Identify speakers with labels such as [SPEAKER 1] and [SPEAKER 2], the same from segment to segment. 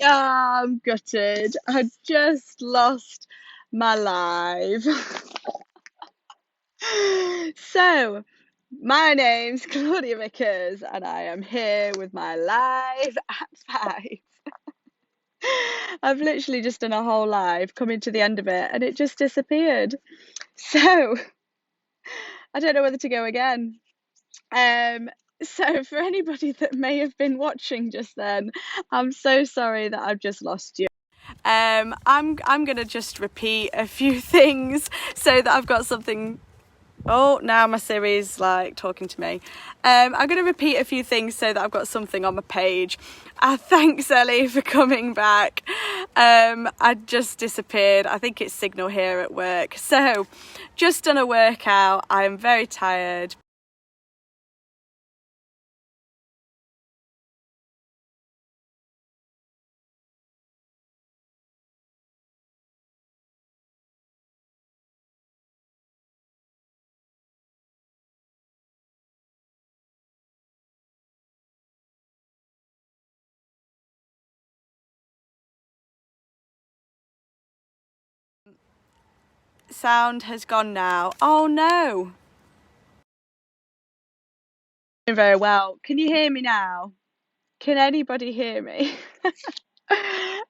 [SPEAKER 1] Ah, I'm gutted. I just lost my live. So, my name's Claudia Vickers, and I am here with my live at five. I've literally just done a whole live, coming to the end of it, and it just disappeared. So, I don't know whether to go again. Um, so for anybody that may have been watching just then, I'm so sorry that I've just lost you. I'm gonna just repeat a few things so that I've got something. Oh, now my Siri's like talking to me. I'm going to repeat a few things so that I've got something on my page. Thanks, Ellie, for coming back. I just disappeared. I think it's signal here at work. So, just done a workout. I am very tired. Sound has gone now. Oh no. Very well. Can you hear me now? Can anybody hear me?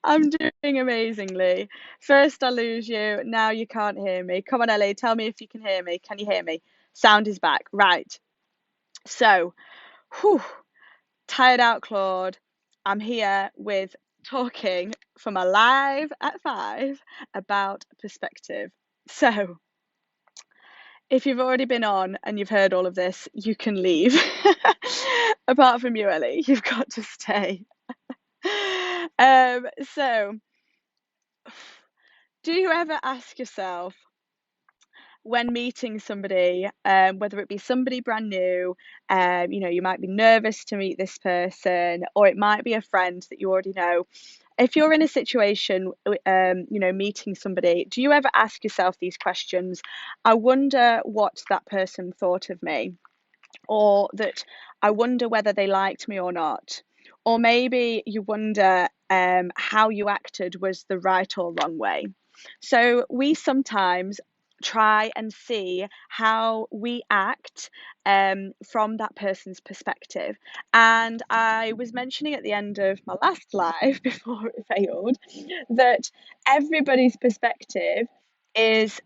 [SPEAKER 1] I'm doing amazingly. First I lose you, now you can't hear me. Come on, Ellie, tell me if you can hear me. Can you hear me? Sound is back. Right. So, whew, tired out, Claude. I'm here with talking for my live at five about perspective. So, if you've already been on and you've heard all of this, you can leave. Apart from you, Ellie, you've got to stay. So, do you ever ask yourself when meeting somebody, whether it be somebody brand new, you might be nervous to meet this person, or it might be a friend that you already know. If you're in a situation, meeting somebody, do you ever ask yourself these questions? I wonder what that person thought of me, or that I wonder whether they liked me or not. Or maybe you wonder how you acted was the right or wrong way. So we sometimes try and see how we act from that person's perspective. And I was mentioning at the end of my last live before it failed that everybody's perspective is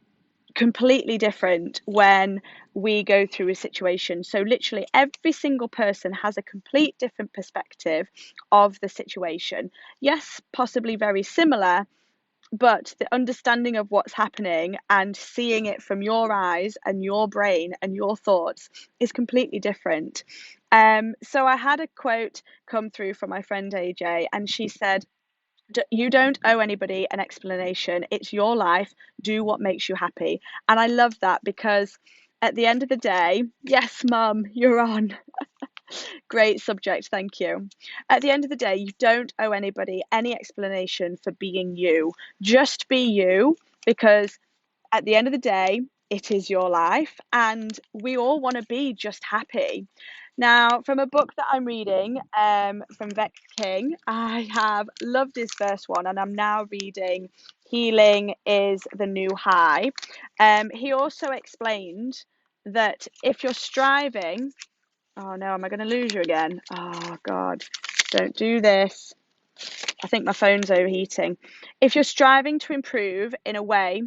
[SPEAKER 1] completely different when we go through a situation. So, literally, every single person has a complete different perspective of the situation. Yes, possibly very similar, but the understanding of what's happening and seeing it from your eyes and your brain and your thoughts is completely different. So, I had a quote come through from my friend AJ, and she said, you don't owe anybody an explanation. It's your life. Do what makes you happy. And I love that because at the end of the day, yes, mum, you're on. Great subject. Thank you. At the end of the day, you don't owe anybody any explanation for being you. Just be you because at the end of the day, it is your life, and we all want to be just happy. Now, from a book that I'm reading, from Vex King, I have loved his first one, and I'm now reading Healing is the New High. He also explained that if you're striving, oh no, am I going to lose you again? Oh God, don't do this. I think my phone's overheating. If you're striving to improve in a way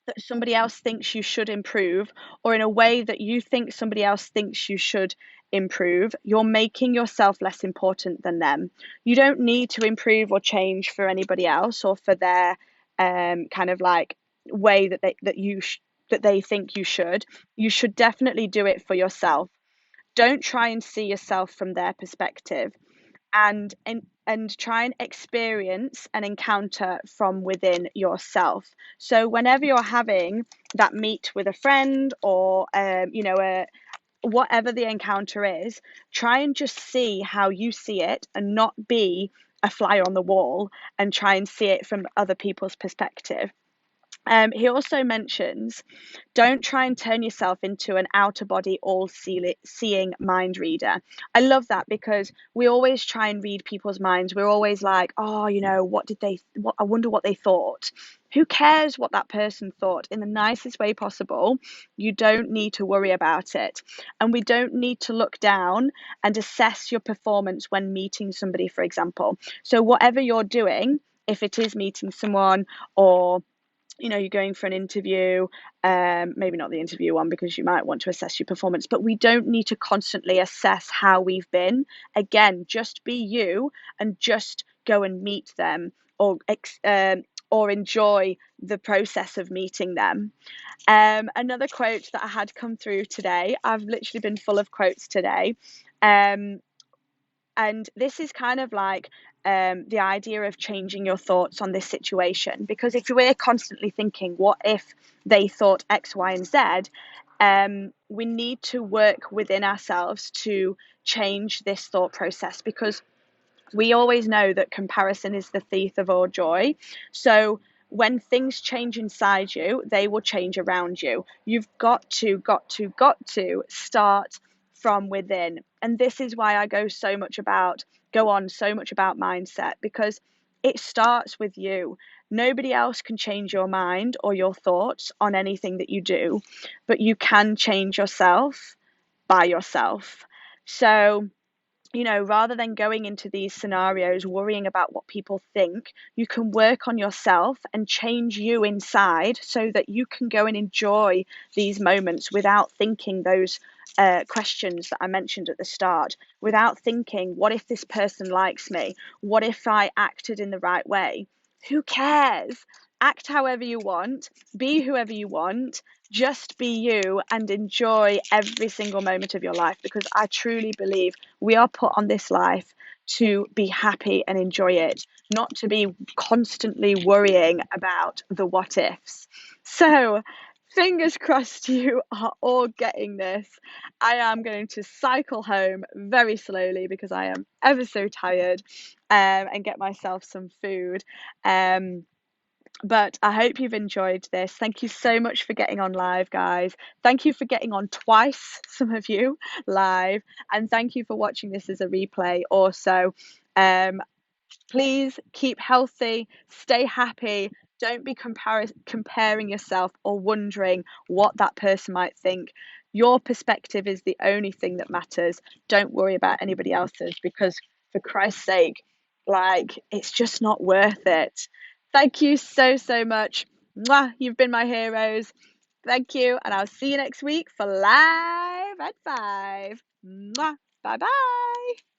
[SPEAKER 1] that somebody else thinks you should improve, or in a way that you think somebody else thinks you should improve, you're making yourself less important than them. You don't need to improve or change for anybody else or for their kind of like way that they think you should. You should definitely do it for yourself. Don't try and see yourself from their perspective, and try and experience an encounter from within yourself. So whenever you're having that meet with a friend, or whatever the encounter is, try and just see how you see it and not be a fly on the wall and try and see it from other people's perspective. He also mentions, don't try and turn yourself into an outer body, all seeing mind reader. I love that because we always try and read people's minds. We're always like, oh, I wonder what they thought. Who cares what that person thought? In the nicest way possible. You don't need to worry about it. And we don't need to look down and assess your performance when meeting somebody, for example. So, whatever you're doing, if it is meeting someone, or you're going for an interview, maybe not the interview one because you might want to assess your performance, but we don't need to constantly assess how we've been. Again, just be you and just go and meet them, or enjoy the process of meeting them. Another quote that I had come through today, I've literally been full of quotes today. And this is kind of like the idea of changing your thoughts on this situation. Because if we're constantly thinking, what if they thought X, Y, and Z, we need to work within ourselves to change this thought process, because we always know that comparison is the thief of all joy. So when things change inside you, they will change around you. You've got to start from within. And this is why I go on so much about mindset, because it starts with you. Nobody else can change your mind or your thoughts on anything that you do, but you can change yourself by yourself. So rather than going into these scenarios worrying about what people think, you can work on yourself and change you inside so that you can go and enjoy these moments without thinking those questions that I mentioned at the start, without thinking, what if this person likes me? What if I acted in the right way? Who cares? Act however you want, be whoever you want, just be you and enjoy every single moment of your life, because I truly believe we are put on this life to be happy and enjoy it, not to be constantly worrying about the what ifs. So, fingers crossed you are all getting this. I am going to cycle home very slowly because I am ever so tired, and get myself some food. But I hope you've enjoyed this. Thank you so much for getting on live, guys. Thank you for getting on twice, some of you live, and thank you for watching this as a replay also. Please keep healthy, stay happy. Don't be comparing yourself or wondering what that person might think. Your perspective is the only thing that matters. Don't worry about anybody else's, because for Christ's sake, like, it's just not worth it. Thank you so, so much. Mwah, you've been my heroes. Thank you, and I'll see you next week for Live at 5. Mwah, bye bye.